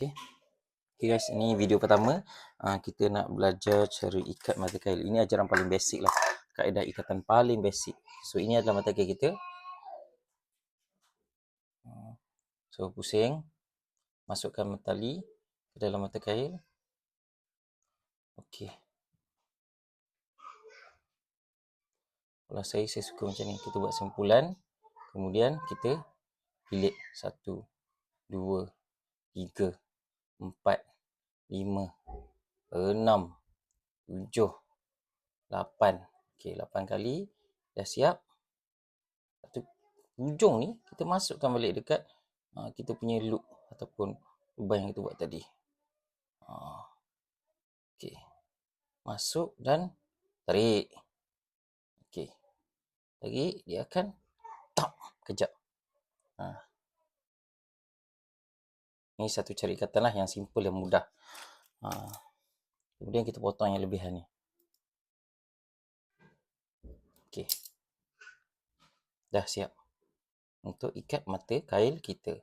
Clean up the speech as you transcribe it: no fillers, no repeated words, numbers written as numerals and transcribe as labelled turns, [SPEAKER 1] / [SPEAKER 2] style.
[SPEAKER 1] Okay. Okay guys, ini video pertama. Kita nak belajar cara ikat mata kail. Ini ajaran paling basic lah. Kaedah ikatan paling basic. So, ini adalah mata kail kita. So, pusing. Masukkan tali ke dalam mata kail. Okay. Kalau saya suka macam ni. Kita buat simpulan. Kemudian kita pilih 1, 2, 3, 4, 5, 6, 7, 8. Okey, 8 kali. Dah siap. Satu hujung ni kita masukkan balik dekat kita punya loop ataupun lubang yang kita buat tadi. Okey. Masuk dan tarik. Okey. Tarik, dia akan tak kejap. Ini satu cara ikatan lah yang simple dan mudah. Kemudian kita potong yang lebihan ni. Okey. Dah siap untuk ikat mata kail kita.